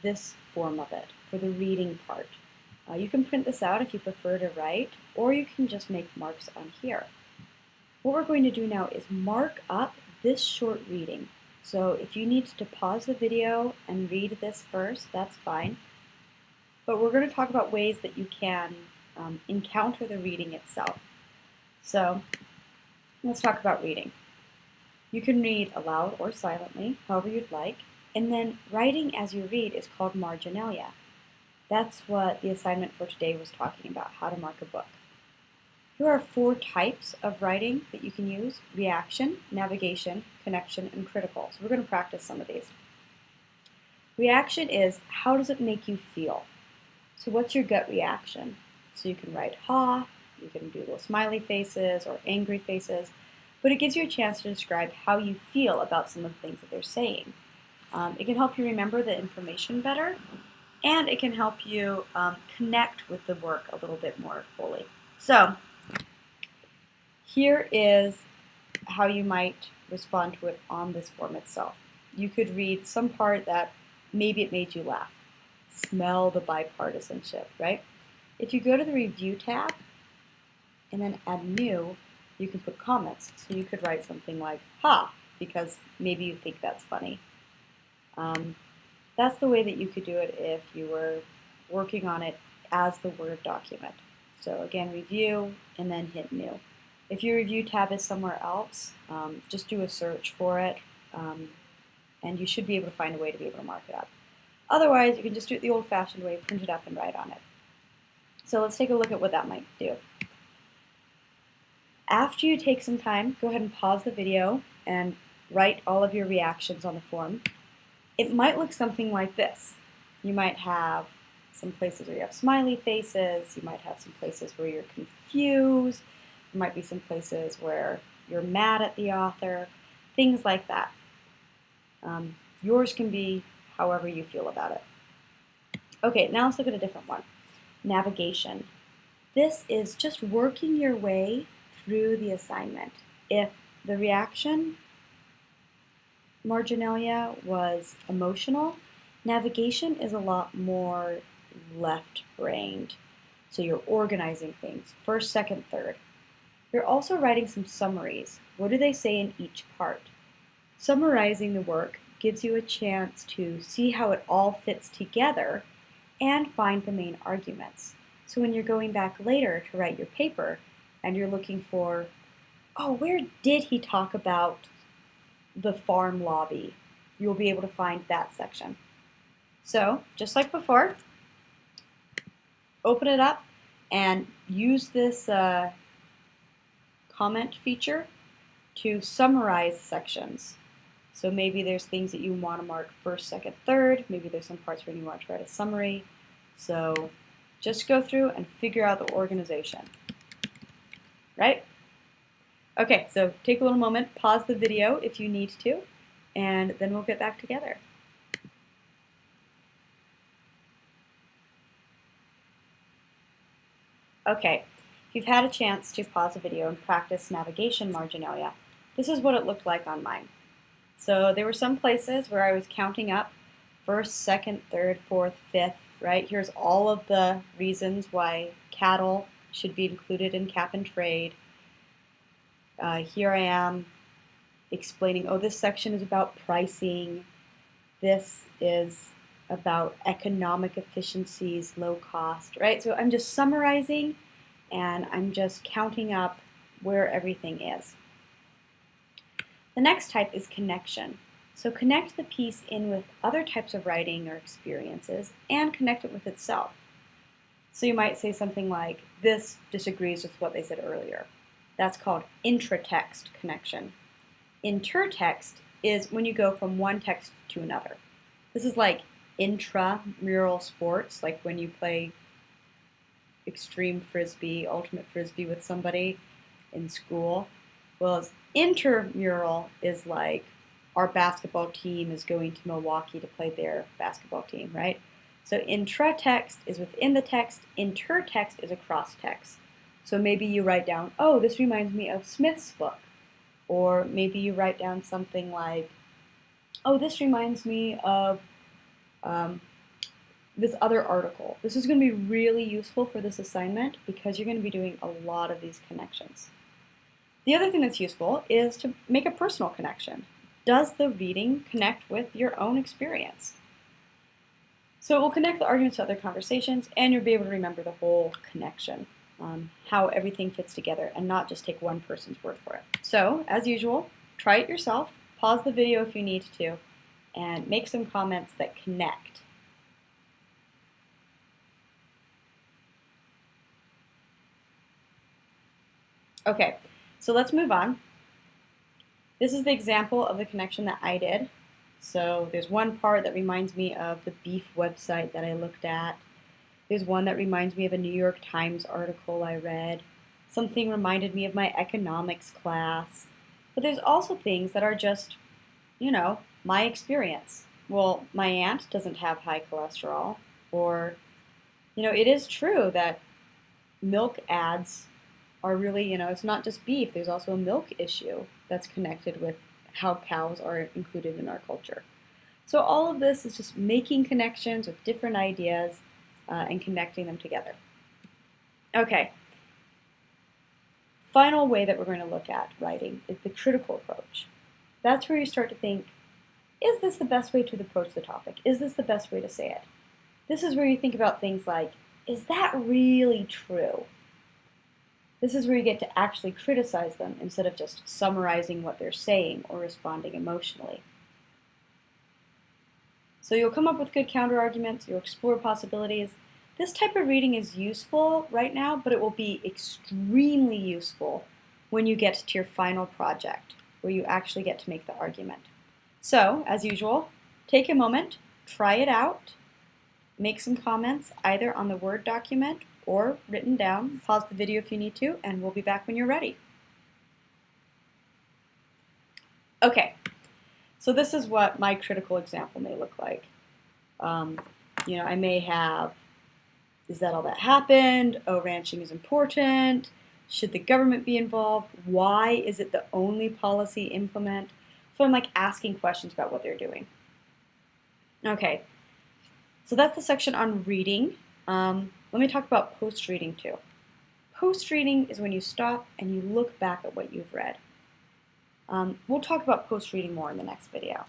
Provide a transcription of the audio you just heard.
this form of it for the reading part. You can print this out if you prefer to write, or you can just make marks on here. What we're going to do now is mark up this short reading. So if you need to pause the video and read this first, that's fine. But we're going to talk about ways that you can encounter the reading itself. So let's talk about reading. You can read aloud or silently, however you'd like, and then writing as you read is called marginalia. That's what the assignment for today was talking about, how to mark a book. There are 4 types of writing that you can use: reaction, navigation, connection, and critical. So we're going to practice some of these. Reaction is, how does it make you feel? So what's your gut reaction? So you can write ha, you can do little smiley faces or angry faces, but it gives you a chance to describe how you feel about some of the things that they're saying. It can help you remember the information better, and it can help you connect with the work a little bit more fully. So here is how you might respond to it on this form itself. You could read some part that maybe it made you laugh. Smell the bipartisanship, right? If you go to the review tab and then add new, you can put comments. So you could write something like, ha, because maybe you think that's funny. That's the way that you could do it if you were working on it as the Word document. So again, review and then hit new. If your review tab is somewhere else, just do a search for it, and you should be able to find a way to be able to mark it up. Otherwise, you can just do it the old-fashioned way, print it up and write on it. So let's take a look at what that might do. After you take some time, go ahead and pause the video and write all of your reactions on the form. It might look something like this. You might have some places where you have smiley faces, you might have some places where you're confused, there might be some places where you're mad at the author, things like that. Yours can be however you feel about it. Okay, now let's look at a different one. Navigation. This is just working your way through the assignment. If the reaction marginalia was emotional, navigation is a lot more left-brained. So you're organizing things, first, second, third. You're also writing some summaries. What do they say in each part? Summarizing the work gives you a chance to see how it all fits together and find the main arguments. So when you're going back later to write your paper and you're looking for, oh, where did he talk about the farm lobby? You'll be able to find that section. So just like before, open it up and use this comment feature to summarize sections. So maybe there's things that you want to mark first, second, third. Maybe there's some parts where you want to write a summary. So just go through and figure out the organization. Right? Okay, so take a little moment, pause the video if you need to, and then we'll get back together. Okay, if you've had a chance to pause the video and practice navigation marginalia, this is what it looked like on mine. So there were some places where I was counting up first, second, third, fourth, fifth, right? Here's all of the reasons why cattle should be included in cap and trade. Here I am explaining, oh, this section is about pricing. This is about economic efficiencies, low cost, right? So I'm just summarizing and I'm just counting up where everything is. The next type is connection. So connect the piece in with other types of writing or experiences and connect it with itself. So you might say something like, this disagrees with what they said earlier. That's called intratext connection. Intertext is when you go from one text to another. This is like intramural sports, like when you play extreme frisbee, ultimate frisbee with somebody in school. Well, intramural is like our basketball team is going to Milwaukee to play their basketball team, right? So intratext is within the text, intertext is across text. So maybe you write down, oh, this reminds me of Smith's book. Or maybe you write down something like, oh, this reminds me of this other article. This is going to be really useful for this assignment because you're going to be doing a lot of these connections. The other thing that's useful is to make a personal connection. Does the reading connect with your own experience? So it will connect the arguments to other conversations, and you'll be able to remember the whole connection, how everything fits together, and not just take one person's word for it. So, as usual, try it yourself, pause the video if you need to, and make some comments that connect. Okay, so let's move on. This is the example of the connection that I did. So there's one part that reminds me of the beef website that I looked at. There's one that reminds me of a New York Times article I read. Something reminded me of my economics class. But there's also things that are just, my experience. Well, my aunt doesn't have high cholesterol. Or, it is true that milk ads are really, it's not just beef. There's also a milk issue that's connected with how cows are included in our culture. So all of this is just making connections with different ideas and connecting them together. Okay. Final way that we're going to look at writing is the critical approach. That's where you start to think, is this the best way to approach the topic? Is this the best way to say it? This is where you think about things like, is that really true? This is where you get to actually criticize them instead of just summarizing what they're saying or responding emotionally. So you'll come up with good counterarguments, you'll explore possibilities. This type of reading is useful right now, but it will be extremely useful when you get to your final project, where you actually get to make the argument. So, as usual, take a moment, try it out, make some comments either on the Word document or written down. Pause the video if you need to, and we'll be back when you're ready. Okay, so this is what my critical example may look like. I may have, is that all that happened? Oh, ranching is important. Should the government be involved? Why is it the only policy implement? So I'm asking questions about what they're doing. Okay, so that's the section on reading. Let me talk about post-reading too. Post-reading is when you stop and you look back at what you've read. We'll talk about post-reading more in the next video.